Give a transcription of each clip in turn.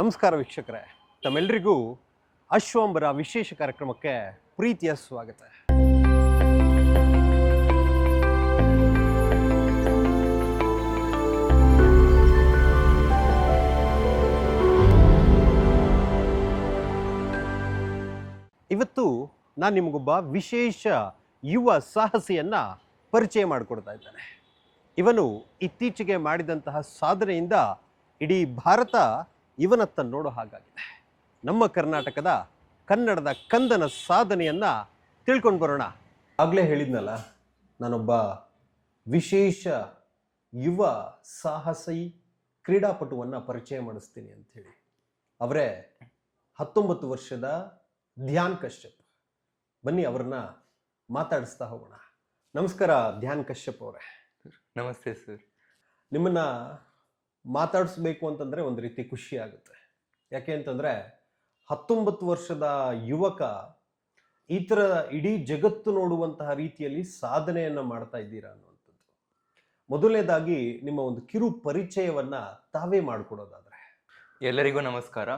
ನಮಸ್ಕಾರ ವೀಕ್ಷಕರೇ, ತಮ್ಮೆಲ್ಲರಿಗೂ ಅಶ್ವಂಬರ ವಿಶೇಷ ಕಾರ್ಯಕ್ರಮಕ್ಕೆ ಪ್ರೀತಿಯ ಸ್ವಾಗತ. ಇವತ್ತು ನಾನು ನಿಮಗೊಬ್ಬ ವಿಶೇಷ ಯುವ ಸಾಹಸಿಯನ್ನ ಪರಿಚಯ ಮಾಡಿಕೊಡ್ತಾ ಇದ್ದೇನೆ. ಇವನು ಇತ್ತೀಚೆಗೆ ಮಾಡಿದಂತಹ ಸಾಧನೆಯಿಂದ ಇಡೀ ಭಾರತ ಇವನತ್ತ ನೋಡೋ ಹಾಗಾಗಿದೆ. ನಮ್ಮ ಕರ್ನಾಟಕದ ಕನ್ನಡದ ಕಂದನ ಸಾಧನೆಯನ್ನ ತಿಳ್ಕೊಂಡು ಬರೋಣ. ಆಗಲೇ ಹೇಳಿದ್ನಲ್ಲ, ನಾನೊಬ್ಬ ವಿಶೇಷ ಯುವ ಸಾಹಸಿ ಕ್ರೀಡಾಪಟುವನ್ನು ಪರಿಚಯ ಮಾಡಿಸ್ತೀನಿ ಅಂಥೇಳಿ. ಅವರೇ 19 ವರ್ಷದ ಧ್ಯಾನ್ ಕಶ್ಯಪ್. ಬನ್ನಿ ಅವರನ್ನ ಮಾತಾಡಿಸ್ತಾ ಹೋಗೋಣ. ನಮಸ್ಕಾರ ಧ್ಯಾನ್ ಕಶ್ಯಪ್ ಅವರೇ. ನಮಸ್ತೆ ಸರ್. ನಿಮ್ಮನ್ನ ಮಾತಾಡಿಸ್ಬೇಕು ಅಂತಂದ್ರೆ ಒಂದು ರೀತಿ ಖುಷಿ ಆಗುತ್ತೆ. ಯಾಕೆ ಅಂತಂದ್ರೆ 19 ವರ್ಷದ ಯುವಕ ಈ ಥರ ಇಡೀ ಜಗತ್ತು ನೋಡುವಂತಹ ರೀತಿಯಲ್ಲಿ ಸಾಧನೆಯನ್ನ ಮಾಡ್ತಾ ಇದ್ದೀರಾ ಅನ್ನುವಂಥದ್ದು. ಮೊದಲನೇದಾಗಿ ನಿಮ್ಮ ಒಂದು ಕಿರು ಪರಿಚಯವನ್ನ ತಾವೇ ಮಾಡಿಕೊಡೋದಾದ್ರೆ. ಎಲ್ಲರಿಗೂ ನಮಸ್ಕಾರ.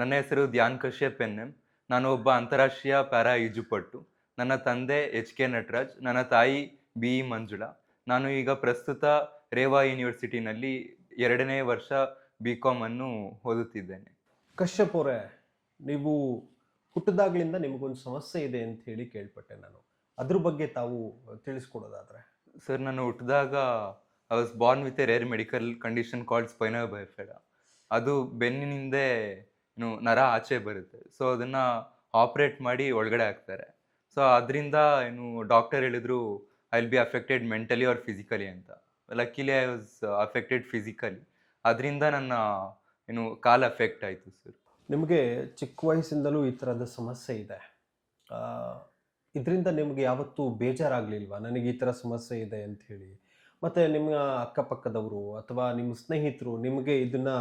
ನನ್ನ ಹೆಸರು ಧ್ಯಾನ್ ಕಶ್ಯಪ್ ಎನ್ ಎಂ. ನಾನು ಒಬ್ಬ ಅಂತಾರಾಷ್ಟ್ರೀಯ ಪ್ಯಾರಾ ಈಜುಪಟು. ನನ್ನ ತಂದೆ HK ನಟರಾಜ್, ನನ್ನ ತಾಯಿ BE ಮಂಜುಳಾ. ನಾನು ಈಗ ಪ್ರಸ್ತುತ ರೇವಾ ಯೂನಿವರ್ಸಿಟಿನಲ್ಲಿ 2ನೇ ವರ್ಷ BCom ಅನ್ನು ಓದುತ್ತಿದ್ದೇನೆ. ಕಶ್ಯಪ್ ಅವರೇ, ನೀವು ಹುಟ್ಟಿದಾಗ್ಲಿಂದ ನಿಮಗೊಂದು ಸಮಸ್ಯೆ ಇದೆ ಅಂತ ಹೇಳಿ ಕೇಳ್ಪಟ್ಟೆ ನಾನು. ಅದ್ರ ಬಗ್ಗೆ ತಾವು ತಿಳಿಸ್ಕೊಡೋದಾದ್ರೆ. ಸರ್, ನಾನು ಹುಟ್ಟಿದಾಗ I was born with a rare medical condition called spinal bifida. ಅದು ಬೆನ್ನಿನಿಂದೆ ನರ ಆಚೆ ಬರುತ್ತೆ. ಸೊ ಅದನ್ನು ಆಪ್ರೇಟ್ ಮಾಡಿ ಒಳಗಡೆ ಹಾಕ್ತಾರೆ. ಸೊ ಅದರಿಂದ ಡಾಕ್ಟರ್ ಹೇಳಿದ್ರು I will be affected mentally R physically ಅಂತ. ಲಕ್ಕಿಲಿ ಐ ವಾಸ್ ಅಫೆಕ್ಟೆಡ್ ಫಿಸಿಕಲಿ. ಅದರಿಂದ ನನ್ನ ಕಾಲು ಅಫೆಕ್ಟ್ ಆಯಿತು ಸರ್. ನಿಮಗೆ ಚಿಕ್ಕ ವಯಸ್ಸಿಂದಲೂ ಈ ಥರದ ಸಮಸ್ಯೆ ಇದೆ. ಇದರಿಂದ ನಿಮಗೆ ಯಾವತ್ತೂ ಬೇಜಾರಾಗಲಿಲ್ವಾ, ನನಗೆ ಈ ಥರ ಸಮಸ್ಯೆ ಇದೆ ಅಂತ ಹೇಳಿ? ಮತ್ತು ನಿಮ್ಮ ಅಕ್ಕಪಕ್ಕದವರು ಅಥವಾ ನಿಮ್ಮ ಸ್ನೇಹಿತರು ನಿಮಗೆ ಇದನ್ನು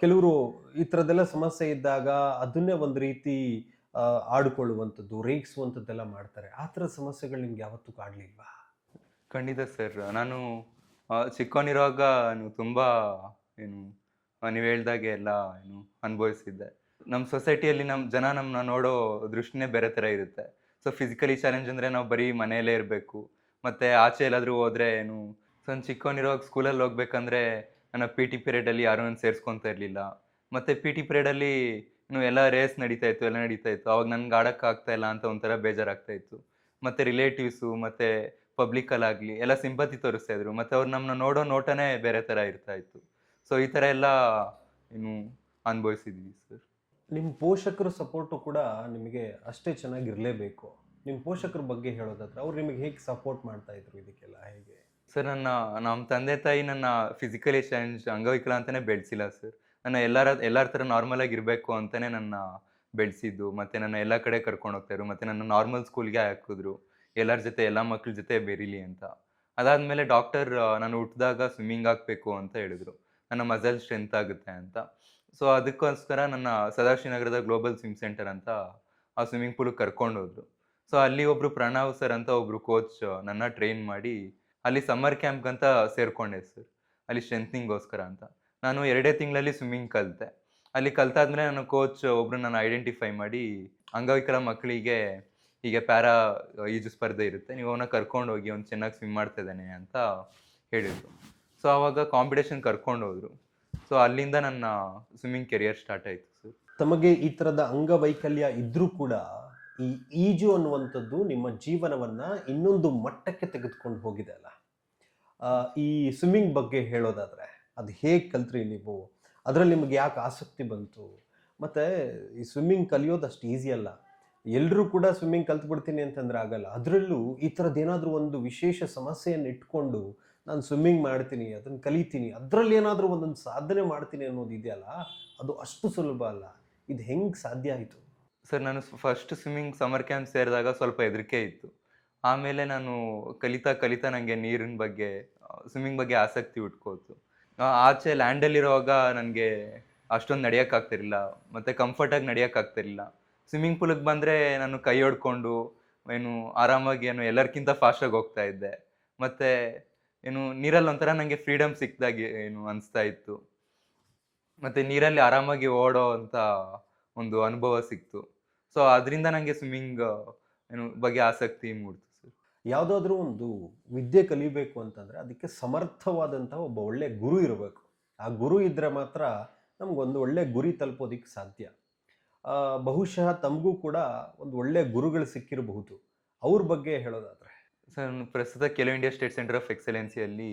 ಕೆಲವರು ಈ ಥರದ್ದೆಲ್ಲ ಸಮಸ್ಯೆ ಇದ್ದಾಗ ಅದನ್ನೇ ಒಂದು ರೀತಿ ಆಡಿಕೊಳ್ಳುವಂಥದ್ದು, ರೇಗಿಸುವಂಥದ್ದೆಲ್ಲ ಮಾಡ್ತಾರೆ. ಆ ಥರ ಸಮಸ್ಯೆಗಳು ನಿಮ್ಗೆ ಯಾವತ್ತೂ ಕಾಡಲಿಲ್ವಾ? ಖಂಡಿತ ಸರ್. ನಾನು ಚಿಕ್ಕವನಿರುವಾಗ ತುಂಬ ನೀವು ಹೇಳ್ದಾಗೆ ಎಲ್ಲ ಅನುಭವಿಸಿದ್ದೆ. ನಮ್ಮ ಸೊಸೈಟಿಯಲ್ಲಿ ನಮ್ಮ ಜನ ನಮ್ಮನ್ನ ನೋಡೋ ದೃಷ್ಟಿನೇ ಬೇರೆ ಥರ ಇರುತ್ತೆ. ಸೊ ಫಿಸಿಕಲಿ ಚಾಲೆಂಜ್ ಅಂದರೆ ನಾವು ಬರೀ ಮನೆಯಲ್ಲೇ ಇರಬೇಕು, ಮತ್ತು ಆಚೆ ಎಲ್ಲಾದರೂ ಹೋದರೆ ನಾನು ಚಿಕ್ಕವನಿರುವಾಗ ಸ್ಕೂಲಲ್ಲಿ ಹೋಗ್ಬೇಕಂದ್ರೆ ನನ್ನ PT ಪೀರಿಯಡಲ್ಲಿ ಯಾರೂ ನಾನು ಸೇರಿಸ್ಕೊತಾ ಇರಲಿಲ್ಲ. ಮತ್ತು PT ಪೀರಿಯಡಲ್ಲಿ ಎಲ್ಲ ರೇಸ್ ನಡೀತಾ ಇತ್ತು, ಎಲ್ಲ ನಡೀತಾ ಇತ್ತು. ಅವಾಗ ನನ್ಗೆ ಆಡೋಕ್ಕಾಗ್ತಾ ಇಲ್ಲ ಅಂತ ಒಂಥರ ಬೇಜಾರಾಗ್ತಾ ಇತ್ತು. ಮತ್ತು ರಿಲೇಟಿವ್ಸು ಮತ್ತು ಪಬ್ಲಿಕಲ್ಲಾಗಲಿ ಎಲ್ಲ ಸಿಂಪತಿ ತೋರಿಸ್ತಾ ಇದ್ರು. ಮತ್ತು ಅವ್ರು ನಮ್ಮನ್ನ ನೋಡೋ ನೋಟನೇ ಬೇರೆ ಥರ ಇರ್ತಾ ಇತ್ತು. ಸೊ ಈ ಥರ ಎಲ್ಲ ಅನುಭವಿಸಿದ್ವಿ ಸರ್. ನಿಮ್ಮ ಪೋಷಕರ ಸಪೋರ್ಟು ಕೂಡ ನಿಮಗೆ ಅಷ್ಟೇ ಚೆನ್ನಾಗಿರಲೇಬೇಕು. ನಿಮ್ಮ ಪೋಷಕರ ಬಗ್ಗೆ ಹೇಳೋದಾದ್ರೆ ಅವ್ರು ನಿಮಗೆ ಹೇಗೆ ಸಪೋರ್ಟ್ ಮಾಡ್ತಾ ಇದ್ರು ಇದಕ್ಕೆಲ್ಲ, ಹೇಗೆ? ಸರ್, ನಮ್ಮ ತಂದೆ ತಾಯಿ ನನ್ನ ಫಿಸಿಕಲಿ ಚಾಲೆಂಜ್ ಅಂಗವಿಕಲ ಅಂತಲೇ ಬೆಳೆಸಿಲ್ಲ ಸರ್. ನನ್ನ ಎಲ್ಲರ ಥರ ನಾರ್ಮಲಾಗಿ ಇರಬೇಕು ಅಂತಲೇ ನನ್ನ ಬೆಳೆಸಿದ್ದು. ಮತ್ತು ನನ್ನ ಎಲ್ಲ ಕಡೆ ಕರ್ಕೊಂಡು ಹೋಗ್ತಾಯಿದ್ರು. ಮತ್ತು ನನ್ನ ನಾರ್ಮಲ್ ಸ್ಕೂಲ್ಗೆ ಹಾಕಿದ್ರು, ಎಲ್ಲರ ಜೊತೆ ಎಲ್ಲ ಮಕ್ಕಳ ಜೊತೆ ಬೆರೀಲಿ ಅಂತ. ಅದಾದಮೇಲೆ ಡಾಕ್ಟರ್ ನಾನು ಹುಟ್ಟಿದಾಗ ಸ್ವಿಮ್ಮಿಂಗ್ ಹಾಕಬೇಕು ಅಂತ ಹೇಳಿದ್ರು, ನನ್ನ ಮಸಲ್ ಸ್ಟ್ರೆಂತ್ ಆಗುತ್ತೆ ಅಂತ. ಸೊ ಅದಕ್ಕೋಸ್ಕರ ನನ್ನ ಸದಾಶಿವನಗರದ ಗ್ಲೋಬಲ್ ಸ್ವಿಮ್ ಸೆಂಟರ್ ಅಂತ ಆ ಸ್ವಿಮ್ಮಿಂಗ್ ಪೂಲಿಗೆ ಕರ್ಕೊಂಡು ಹೋದ್ರು. ಸೊ ಅಲ್ಲಿ ಒಬ್ಬರು ಪ್ರಣವ್ ಸರ್ ಅಂತ ಒಬ್ಬರು ಕೋಚ್ ನನ್ನ ಟ್ರೈನ್ ಮಾಡಿ ಅಲ್ಲಿ ಸಮ್ಮರ್ ಕ್ಯಾಂಪ್ಗಂತ ಸೇರಿಕೊಂಡೆ ಸರ್, ಅಲ್ಲಿ ಸ್ಟ್ರೆಂತ್ನಿಂಗೋಸ್ಕರ ಅಂತ. ನಾನು 2 ತಿಂಗಳಲ್ಲಿ ಸ್ವಿಮ್ಮಿಂಗ್ ಕಲಿತೆ. ಅಲ್ಲಿ ಕಲ್ತಾದ್ಮೇಲೆ ನನ್ನ ಕೋಚ್ ಒಬ್ಬರು ನಾನು ಐಡೆಂಟಿಫೈ ಮಾಡಿ, ಅಂಗವಿಕಲ ಮಕ್ಕಳಿಗೆ ಹೀಗೆ ಪ್ಯಾರಾ ಈಜು ಸ್ಪರ್ಧೆ ಇರುತ್ತೆ, ನೀವು ಅವನ್ನ ಕರ್ಕೊಂಡು ಹೋಗಿ, ಅವ್ನು ಚೆನ್ನಾಗಿ ಸ್ವಿಮ್ ಮಾಡ್ತಾ ಇದ್ದಾನೆ ಅಂತ ಹೇಳಿದರು. ಸೊ ಆವಾಗ ಕಾಂಪಿಟೇಷನ್ ಕರ್ಕೊಂಡು ಹೋದರು. ಸೊ ಅಲ್ಲಿಂದ ನನ್ನ ಸ್ವಿಮ್ಮಿಂಗ್ ಕೆರಿಯರ್ ಸ್ಟಾರ್ಟ್ ಆಯಿತು ಸರ್. ತಮಗೆ ಈ ಥರದ ಅಂಗವೈಕಲ್ಯ ಇದ್ರೂ ಕೂಡ ಈ ಈಜು ಅನ್ನುವಂಥದ್ದು ನಿಮ್ಮ ಜೀವನವನ್ನು ಇನ್ನೊಂದು ಮಟ್ಟಕ್ಕೆ ತೆಗೆದುಕೊಂಡು ಹೋಗಿದೆ ಅಲ್ಲ. ಈ ಸ್ವಿಮ್ಮಿಂಗ್ ಬಗ್ಗೆ ಹೇಳೋದಾದರೆ ಅದು ಹೇಗೆ ಕಲ್ತ್ರಿ ನೀವು? ಅದರಲ್ಲಿ ನಿಮಗೆ ಯಾಕೆ ಆಸಕ್ತಿ ಬಂತು? ಮತ್ತು ಈ ಸ್ವಿಮ್ಮಿಂಗ್ ಕಲಿಯೋದು ಅಷ್ಟು ಈಸಿ ಅಲ್ಲ. ಎಲ್ಲರೂ ಕೂಡ ಸ್ವಿಮ್ಮಿಂಗ್ ಕಲ್ತ್ಬಿಡ್ತೀನಿ ಅಂತಂದ್ರೆ ಆಗಲ್ಲ. ಅದರಲ್ಲೂ ಈ ಥರದ್ದು ಏನಾದರೂ ಒಂದು ವಿಶೇಷ ಸಮಸ್ಯೆಯನ್ನು ಇಟ್ಕೊಂಡು ನಾನು ಸ್ವಿಮ್ಮಿಂಗ್ ಮಾಡ್ತೀನಿ, ಅದನ್ನು ಕಲಿತೀನಿ, ಅದರಲ್ಲಿ ಏನಾದರೂ ಒಂದೊಂದು ಸಾಧನೆ ಮಾಡ್ತೀನಿ ಅನ್ನೋದು ಇದೆಯಲ್ಲ, ಅದು ಅಷ್ಟು ಸುಲಭ ಅಲ್ಲ. ಇದು ಹೆಂಗೆ ಸಾಧ್ಯ ಆಯಿತು? ಸರ್, ನಾನು ಫಸ್ಟ್ ಸ್ವಿಮ್ಮಿಂಗ್ ಸಮ್ಮರ್ ಕ್ಯಾಂಪ್ ಸೇರಿದಾಗ ಸ್ವಲ್ಪ ಹೆದರಿಕೆ ಇತ್ತು. ಆಮೇಲೆ ನಾನು ಕಲಿತಾ ನನಗೆ ನೀರಿನ ಬಗ್ಗೆ, ಸ್ವಿಮ್ಮಿಂಗ್ ಬಗ್ಗೆ ಆಸಕ್ತಿ ಉಟ್ಕೋತು. ಆಚೆ ಲ್ಯಾಂಡಲ್ಲಿರುವಾಗ ನನಗೆ ಅಷ್ಟೊಂದು ನಡೆಯೋಕ್ಕಾಗ್ತಿರಲಿಲ್ಲ, ಮತ್ತು ಕಂಫರ್ಟಾಗಿ ನಡೆಯೋಕ್ಕಾಗ್ತಿರಲಿಲ್ಲ. ಸ್ವಿಮ್ಮಿಂಗ್ ಪೂಲಿಗೆ ಬಂದರೆ ನಾನು ಕೈ ಹೊಡ್ಕೊಂಡು ಆರಾಮಾಗಿ ಎಲ್ಲರಿಗಿಂತ ಫಾಸ್ಟಾಗಿ ಹೋಗ್ತಾ ಇದ್ದೆ. ಮತ್ತು ನೀರಲ್ಲಿ ಒಂಥರ ನನಗೆ ಫ್ರೀಡಮ್ ಸಿಕ್ಕಿದಾಗೆ ಅನಿಸ್ತಾ ಇತ್ತು. ಮತ್ತು ನೀರಲ್ಲಿ ಆರಾಮಾಗಿ ಓಡೋ ಅಂತ ಒಂದು ಅನುಭವ ಸಿಕ್ತು. ಸೊ ಅದರಿಂದ ನನಗೆ ಸ್ವಿಮ್ಮಿಂಗ್ ಬಗ್ಗೆ ಆಸಕ್ತಿ ಮೂಡ್ತು ಸರ್. ಯಾವುದಾದ್ರೂ ಒಂದು ವಿದ್ಯೆ ಕಲಿಬೇಕು ಅಂತಂದರೆ ಅದಕ್ಕೆ ಸಮರ್ಥವಾದಂಥ ಒಬ್ಬ ಒಳ್ಳೆ ಗುರು ಇರಬೇಕು. ಆ ಗುರು ಇದ್ದರೆ ಮಾತ್ರ ನಮಗೊಂದು ಒಳ್ಳೆ ಗುರಿ ತಲುಪೋದಕ್ಕೆ ಸಾಧ್ಯ. ಬಹುಶಃ ತಮಗೂ ಕೂಡ ಒಂದು ಒಳ್ಳೆ ಗುರುಗಳು ಸಿಕ್ಕಿರಬಹುದು. ಅವ್ರ ಬಗ್ಗೆ ಹೇಳೋದಾದರೆ? ಸರ್ ನಾನು ಪ್ರಸ್ತುತ Khelo India State Centre of ಎಕ್ಸಲೆನ್ಸಿಯಲ್ಲಿ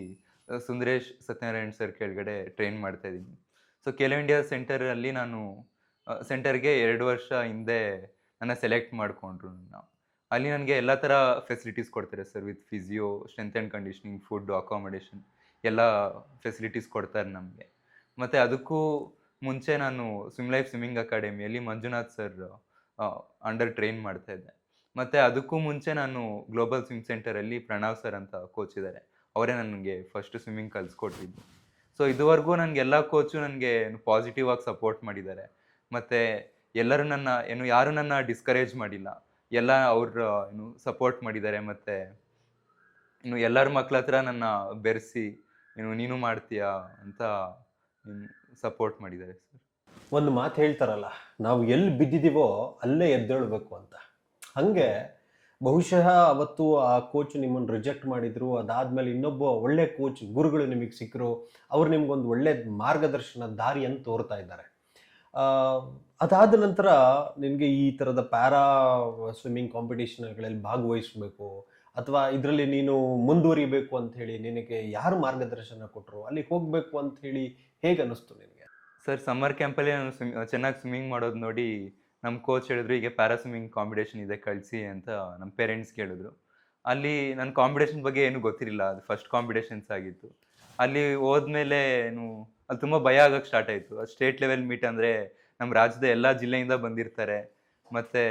ಸುಂದರೇಶ್ ಸತ್ಯನಾರಾಯಣ್ ಸರ್ ಕೆಳಗಡೆ ಟ್ರೈನ್ ಮಾಡ್ತಾ ಇದ್ದೀನಿ. ಸೊ ಖೇಲೋ ಇಂಡಿಯಾ ಸೆಂಟರಲ್ಲಿ ನಾನು ಸೆಂಟರ್ಗೆ 2 ವರ್ಷ ಹಿಂದೆ ನನ್ನ ಸೆಲೆಕ್ಟ್ ಮಾಡಿಕೊಂಡ್ರು ನನ್ನ. ಅಲ್ಲಿ ನನಗೆ ಎಲ್ಲ ಥರ ಫೆಸಿಲಿಟೀಸ್ ಕೊಡ್ತಾರೆ sir, with physio, strength and conditioning, food, accommodation ಎಲ್ಲ ಫೆಸಿಲಿಟೀಸ್ ಕೊಡ್ತಾರೆ ನಮಗೆ. ಮತ್ತು ಅದಕ್ಕೂ ಮುಂಚೆ ನಾನು ಸ್ವಿಮ್ ಲೈಫ್ ಸ್ವಿಮ್ಮಿಂಗ್ ಅಕಾಡೆಮಿಯಲ್ಲಿ ಮಂಜುನಾಥ್ ಸರ್ ಅಂಡರ್ ಟ್ರೈನ್ ಮಾಡ್ತಾ ಇದ್ದೆ. ಮತ್ತು ಅದಕ್ಕೂ ಮುಂಚೆ ನಾನು ಗ್ಲೋಬಲ್ ಸ್ವಿಮ್ ಸೆಂಟರಲ್ಲಿ ಪ್ರಣವ್ ಸರ್ ಅಂತ ಕೋಚ್ ಇದ್ದಾರೆ. ಅವರೇ ನನಗೆ ಫಸ್ಟ್ ಸ್ವಿಮ್ಮಿಂಗ್ ಕಲಿಸ್ಕೊಟ್ಟಿದ್ದು. ಸೊ ಇದುವರೆಗೂ ನನಗೆ ಎಲ್ಲ ಕೋಚು ನನಗೆ ಪಾಸಿಟಿವ್ ಆಗಿ ಸಪೋರ್ಟ್ ಮಾಡಿದ್ದಾರೆ. ಮತ್ತು ಎಲ್ಲರೂ ಯಾರೂ ನನ್ನ ಡಿಸ್ಕರೇಜ್ ಮಾಡಿಲ್ಲ. ಎಲ್ಲ ಅವ್ರು ಸಪೋರ್ಟ್ ಮಾಡಿದ್ದಾರೆ. ಮತ್ತು ಎಲ್ಲರ ಮಕ್ಳ ಹತ್ರ ನನ್ನ ಬೆರೆಸಿ ನೀನು ಮಾಡ್ತೀಯಾ ಅಂತ ಸಪೋರ್ಟ್ ಮಾಡಿದ್ದಾರೆ ಸರ್. ಒಂದು ಮಾತು ಹೇಳ್ತಾರಲ್ಲ, ನಾವು ಎಲ್ಲಿ ಬಿದ್ದಿದ್ದೀವೋ ಅಲ್ಲೇ ಎದ್ದೇಳಬೇಕು ಅಂತ. ಹಾಗೆ ಬಹುಶಃ ಅವತ್ತು ಆ ಕೋಚ್ ನಿಮ್ಮನ್ನು ರಿಜೆಕ್ಟ್ ಮಾಡಿದ್ರು, ಅದಾದಮೇಲೆ ಇನ್ನೊಬ್ಬ ಒಳ್ಳೆ ಕೋಚ್ ಗುರುಗಳು ನಿಮಗೆ ಸಿಕ್ಕರು. ಅವ್ರು ನಿಮ್ಗೊಂದು ಒಳ್ಳೆ ಮಾರ್ಗದರ್ಶನ ದಾರಿಯನ್ನು ತೋರ್ತಾ ಇದ್ದಾರೆ. ಅದಾದ ನಂತರ ನಿನಗೆ ಈ ಥರದ ಪ್ಯಾರಾ ಸ್ವಿಮ್ಮಿಂಗ್ ಕಾಂಪಿಟೇಷನ್ಗಳಲ್ಲಿ ಭಾಗವಹಿಸಬೇಕು ಅಥವಾ ಇದರಲ್ಲಿ ನೀನು ಮುಂದುವರಿಬೇಕು ಅಂತ ಹೇಳಿ ನಿನಗೆ ಯಾರು ಮಾರ್ಗದರ್ಶನ ಕೊಟ್ಟರು, ಅಲ್ಲಿಗೆ ಹೋಗಬೇಕು ಅಂತ ಹೇಳಿ ಹೇಗೆ ಅನ್ನಿಸ್ತು ನಿನಗೆ? ಸರ್ ಸಮ್ಮರ್ ಕ್ಯಾಂಪಲ್ಲಿ ನಾನು ಚೆನ್ನಾಗಿ ಸ್ವಿಮ್ಮಿಂಗ್ ಮಾಡೋದು ನೋಡಿ ನಮ್ಮ ಕೋಚ್ ಹೇಳಿದ್ರು, ಹೀಗೆ ಪ್ಯಾರಾ ಸ್ವಿಮ್ಮಿಂಗ್ ಕಾಂಪಿಟೇಷನ್ ಇದೆ ಕಳಿಸಿ ಅಂತ ನಮ್ಮ ಪೇರೆಂಟ್ಸ್ ಕೇಳಿದ್ರು. ಅಲ್ಲಿ ನನ್ನ ಕಾಂಪಿಟೇಷನ್ ಬಗ್ಗೆ ಏನೂ ಗೊತ್ತಿರಲಿಲ್ಲ, ಅದು ಫಸ್ಟ್ ಕಾಂಪಿಟೇಷನ್ಸ್ ಆಗಿತ್ತು. ಅಲ್ಲಿ ಹೋದ್ಮೇಲೆ ಅಲ್ಲಿ ತುಂಬ ಭಯ ಆಗೋಕ್ಕೆ ಸ್ಟಾರ್ಟ್ ಆಯಿತು. ಅದು ಸ್ಟೇಟ್ ಲೆವೆಲ್ ಮೀಟ್ ಅಂದರೆ ನಮ್ಮ ರಾಜ್ಯದ ಎಲ್ಲ ಜಿಲ್ಲೆಯಿಂದ ಬಂದಿರ್ತಾರೆ, ಮತ್ತು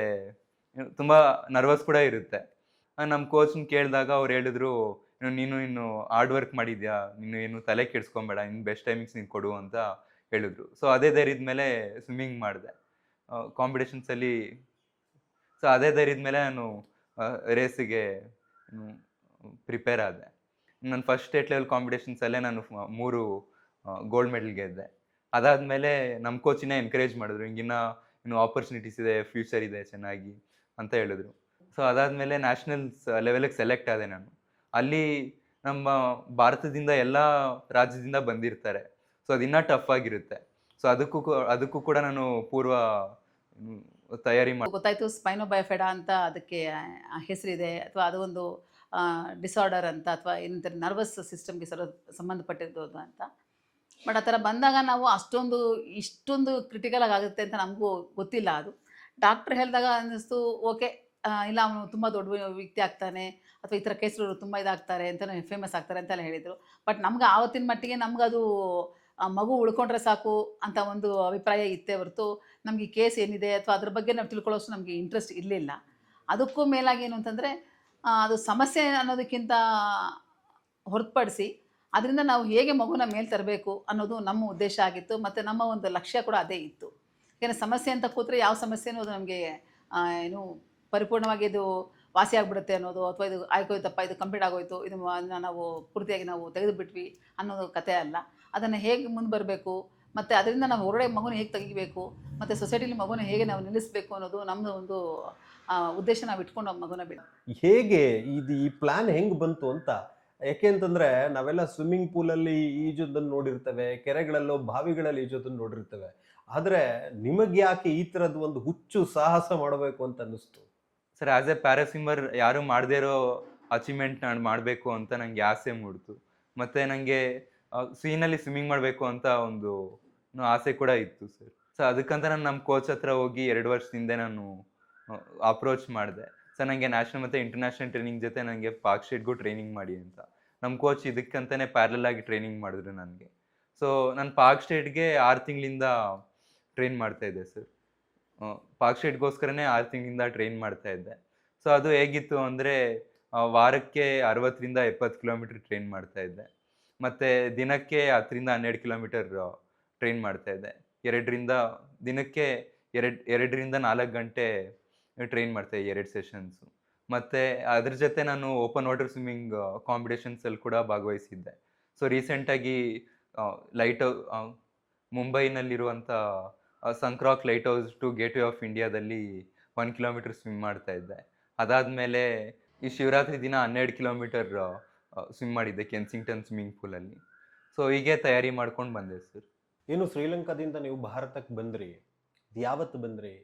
ತುಂಬ ನರ್ವಸ್ ಕೂಡ ಇರುತ್ತೆ. ನಮ್ಮ ಕೋಚ್ನ ಕೇಳಿದಾಗ ಅವ್ರು ಹೇಳಿದ್ರು, ನೀನು ಇನ್ನು ಹಾರ್ಡ್ ವರ್ಕ್ ಮಾಡಿದ್ಯಾ, ನೀನು ಏನು ತಲೆ ಕೆಡಿಸ್ಕೊಂಬೇಡ, ಇನ್ನು ಬೆಸ್ಟ್ ಟೈಮಿಂಗ್ಸ್ ನೀನು ಕೊಡು ಅಂತ ಹೇಳಿದ್ರು. ಸೊ ಅದೇ ಧೈರ್ಯದ ಮೇಲೆ ಸ್ವಿಮ್ಮಿಂಗ್ ಮಾಡಿದೆ ಕಾಂಪಿಟೇಷನ್ಸಲ್ಲಿ. ಸೊ ಅದೇ ಧೈರ್ಯದ ಮೇಲೆ ನಾನು ರೇಸಿಗೆ ಪ್ರಿಪೇರ್ ಆದೆ. ನನ್ನ ಫಸ್ಟ್ ಸ್ಟೇಟ್ ಲೆವೆಲ್ ಕಾಂಪಿಟೇಷನ್ಸಲ್ಲೇ ನಾನು 3 ಗೋಲ್ಡ್ ಮೆಡಲ್ ಗೆದ್ದೆ. ಅದಾದಮೇಲೆ ನಮ್ಮ ಕೋಚಿನ ಎನ್ಕರೇಜ್ ಮಾಡಿದ್ರು, ಇನ್ನು ಆಪರ್ಚುನಿಟೀಸ್ ಇದೆ, ಫ್ಯೂಚರ್ ಇದೆ ಚೆನ್ನಾಗಿ ಅಂತ ಹೇಳಿದ್ರು. ಸೊ ಅದಾದಮೇಲೆ ನ್ಯಾಷನಲ್ಸ್ ಲೆವೆಲಿಗೆ ಸೆಲೆಕ್ಟ್ ಆದೆ ನಾನು. ಅಲ್ಲಿ ನಮ್ಮ ಭಾರತದಿಂದ ಎಲ್ಲ ರಾಜ್ಯದಿಂದ ಬಂದಿರ್ತಾರೆ. ಸೊ ಅದು ಇನ್ನೂ ಟಫ್ ಆಗಿರುತ್ತೆ. ಸೊ ಅದಕ್ಕೂ ಕೂಡ ನಾನು ಪೂರ್ವ ತಯಾರಿ ಗೊತ್ತಾಯ್ತು ಸ್ಪೈನೋಬಯೋಫೆಡಾ ಅಂತ ಅದಕ್ಕೆ ಹೆಸರಿದೆ, ಅಥವಾ ಅದು ಒಂದು ಡಿಸಾರ್ಡರ್ ಅಂತ, ಅಥವಾ ಏನಂತಾರೆ ನರ್ವಸ್ ಸಿಸ್ಟಮ್ಗೆ ಸಂಬಂಧಪಟ್ಟಿದ್ದು ಅಂತ. ಬಟ್ ಆ ಥರ ಬಂದಾಗ ನಾವು ಇಷ್ಟೊಂದು ಕ್ರಿಟಿಕಲ್ ಆಗುತ್ತೆ ಅಂತ ನಮಗೂ ಗೊತ್ತಿಲ್ಲ. ಅದು ಡಾಕ್ಟ್ರ್ ಹೇಳಿದಾಗ ಅನ್ನಿಸ್ತು, ಓಕೆ ಇಲ್ಲ ಅವನು ತುಂಬ ದೊಡ್ಡ ವ್ಯಕ್ತಿ ಆಗ್ತಾನೆ, ಅಥವಾ ಈ ಥರ ಕೇಸ್ಗಳು ತುಂಬ ಇದಾಗ್ತಾರೆ ಅಂತ ಫೇಮಸ್ ಆಗ್ತಾರೆ ಅಂತೆಲ್ಲ ಹೇಳಿದರು. ಬಟ್ ನಮ್ಗೆ ಆವತ್ತಿನ ಮಟ್ಟಿಗೆ ನಮಗದು ಮಗು ಉಳ್ಕೊಂಡ್ರೆ ಸಾಕು ಅಂತ ಒಂದು ಅಭಿಪ್ರಾಯ ಇತ್ತೇ ಹೊರತು ನಮಗೆ ಈ ಕೇಸ್ ಏನಿದೆ ಅಥವಾ ಅದ್ರ ಬಗ್ಗೆ ನಾವು ತಿಳ್ಕೊಳ್ಳೋಷ್ಟು ನಮಗೆ ಇಂಟ್ರೆಸ್ಟ್ ಇರಲಿಲ್ಲ. ಅದಕ್ಕೂ ಮೇಲಾಗಿ ಏನು ಅಂತಂದರೆ ಅದು ಸಮಸ್ಯೆ ಅನ್ನೋದಕ್ಕಿಂತ ಹೊರತುಪಡಿಸಿ ಅದರಿಂದ ನಾವು ಹೇಗೆ ಮಗುನ ಮೇಲೆ ತರಬೇಕು ಅನ್ನೋದು ನಮ್ಮ ಉದ್ದೇಶ ಆಗಿತ್ತು, ಮತ್ತು ನಮ್ಮ ಒಂದು ಲಕ್ಷ್ಯ ಕೂಡ ಅದೇ ಇತ್ತು. ಯಾಕೆಂದರೆ ಸಮಸ್ಯೆ ಅಂತ ಕೂತ್ರೆ ಯಾವ ಸಮಸ್ಯೆನೂ ಅದು ನಮಗೆ ಪರಿಪೂರ್ಣವಾಗಿ ಇದು ವಾಸಿ ಆಗಿಬಿಡುತ್ತೆ ಅನ್ನೋದು, ಅಥವಾ ಇದು ಆಯ್ಕೋಯ್ತಪ್ಪ, ಇದು ಕಂಪ್ಲೀಟ್ ಆಗೋಯ್ತು, ಇದನ್ನು ನಾವು ಪೂರ್ತಿಯಾಗಿ ನಾವು ತೆಗೆದುಬಿಟ್ವಿ ಅನ್ನೋದು ಕತೆ ಅಲ್ಲ. ಅದನ್ನು ಹೇಗೆ ಮುಂದೆ ಬರಬೇಕು, ಮತ್ತು ಅದರಿಂದ ನಾವು ಹೊರಗಡೆ ಮಗುನ ಹೇಗೆ ತೆಗಿಬೇಕು, ಮತ್ತು ಸೊಸೈಟಿಲಿ ಮಗುನ ಹೇಗೆ ನಾವು ನಿಲ್ಲಿಸಬೇಕು ಅನ್ನೋದು ನಮ್ಮದು ಒಂದು ಉದ್ದೇಶ. ನಾವು ಇಟ್ಕೊಂಡು ಮಗುನ ಬಿಡ ಹೇಗೆ ಈ ಪ್ಲಾನ್ ಹೆಂಗೆ ಬಂತು ಅಂತ. ಯಾಕೆಂತಂದ್ರೆ ನಾವೆಲ್ಲ ಸ್ವಿಮ್ಮಿಂಗ್ ಪೂಲಲ್ಲಿ ಈಜೋದನ್ನು ನೋಡಿರ್ತೇವೆ, ಕೆರೆಗಳಲ್ಲೋ ಬಾವಿಗಳಲ್ಲಿ ಈಜೋದನ್ನು ನೋಡಿರ್ತೇವೆ. ಆದರೆ ನಿಮಗೆ ಯಾಕೆ ಈ ಥರದ್ದು ಒಂದು ಹುಚ್ಚು ಸಾಹಸ ಮಾಡಬೇಕು ಅಂತ ಅನ್ನಿಸ್ತು? ಸರ್ ಆ್ಯಸ್ ಎ ಪ್ಯಾರಾಸ್ವಿಮ್ಮರ್ ಯಾರು ಮಾಡದೇ ಇರೋ ಅಚೀವ್ಮೆಂಟ್ ನಾನು ಮಾಡಬೇಕು ಅಂತ ನನಗೆ ಆಸೆ ಮೂಡಿತು. ಮತ್ತು ನನಗೆ ಸೀನಲ್ಲಿ ಸ್ವಿಮ್ಮಿಂಗ್ ಮಾಡಬೇಕು ಅಂತ ಒಂದು ಆಸೆ ಕೂಡ ಇತ್ತು ಸರ್. ಸೊ ಅದಕ್ಕಂತ ನಾನು ನಮ್ಮ ಕೋಚ್ ಹತ್ರ ಹೋಗಿ 2 ವರ್ಷದಿಂದ ನಾನು ಅಪ್ರೋಚ್ ಮಾಡಿದೆ. ಸರ್ ನನಗೆ ನ್ಯಾಷನಲ್ ಮತ್ತು ಇಂಟರ್ನ್ಯಾಷನಲ್ ಟ್ರೈನಿಂಗ್ ಜೊತೆ ನನಗೆ ಪಾರ್ಕ್ ಸ್ಟೇಟ್ಗೂ ಟ್ರೈನಿಂಗ್ ಮಾಡಿ ಅಂತ. ನಮ್ಮ ಕೋಚ್ ಇದಕ್ಕಂತಲೇ ಪ್ಯಾರಲಲ್ ಆಗಿ ಟ್ರೈನಿಂಗ್ ಮಾಡಿದ್ರು ನನಗೆ. ಸೊ ನಾನು ಪಾರ್ಕ್ ಸ್ಟೇಟ್ಗೆ 6 ತಿಂಗಳಿಂದ ಟ್ರೈನ್ ಮಾಡ್ತಾಯಿದ್ದೆ ಸರ್. ಪಾರ್ಕ್ ಸ್ಟೇಟ್ಗೋಸ್ಕರನೇ 6 ತಿಂಗಳಿಂದ ಟ್ರೈನ್ ಮಾಡ್ತಾಯಿದ್ದೆ. ಸೊ ಅದು ಹೇಗಿತ್ತು ಅಂದರೆ ವಾರಕ್ಕೆ 60ರಿಂದ 70 ಕಿಲೋಮೀಟ್ರ್ ಟ್ರೈನ್ ಮಾಡ್ತಾಯಿದ್ದೆ. ಮತ್ತು ದಿನಕ್ಕೆ 10ರಿಂದ 12 ಕಿಲೋಮೀಟರ್ ಟ್ರೈನ್ ಮಾಡ್ತಾಯಿದ್ದೆ. ದಿನಕ್ಕೆ 2ರಿಂದ 4 ಗಂಟೆ ಟ್ರೈನ್ ಮಾಡ್ತಾಯಿದ್ದೆ, 2 ಸೆಷನ್ಸು. ಮತ್ತು ಅದ್ರ ಜೊತೆ ನಾನು ಓಪನ್ ವಾಟರ್ ಸ್ವಿಮ್ಮಿಂಗ್ ಕಾಂಪಿಟೇಷನ್ಸಲ್ಲಿ ಕೂಡ ಭಾಗವಹಿಸಿದ್ದೆ. ಸೊ ರೀಸೆಂಟಾಗಿ ಮುಂಬೈನಲ್ಲಿರುವಂಥ Sunk Rock lighthouse to Gateway of ಇಂಡಿಯಾದಲ್ಲಿ 1 ಕಿಲೋಮೀಟರ್ ಸ್ವಿಮ್ ಮಾಡ್ತಾ ಇದ್ದೆ. ಅದಾದಮೇಲೆ ಈ ಶಿವರಾತ್ರಿ ದಿನ 12 ಕಿಲೋಮೀಟರ್ ಸ್ವಿಮ್ ಮಾಡಿದ್ದೆ ಕೆನ್ಸಿಂಗ್ಟನ್ ಸ್ವಿಮ್ಮಿಂಗ್ ಪೂಲಲ್ಲಿ. ಸೊ ಹೀಗೆ ತಯಾರಿ ಮಾಡ್ಕೊಂಡು ಬಂದೆ ಸರ್. ಏನು ಶ್ರೀಲಂಕಾದಿಂದ ನೀವು ಭಾರತಕ್ಕೆ ಬಂದ್ರಿ, ಯಾವತ್ತು ಬಂದ್ರಿ,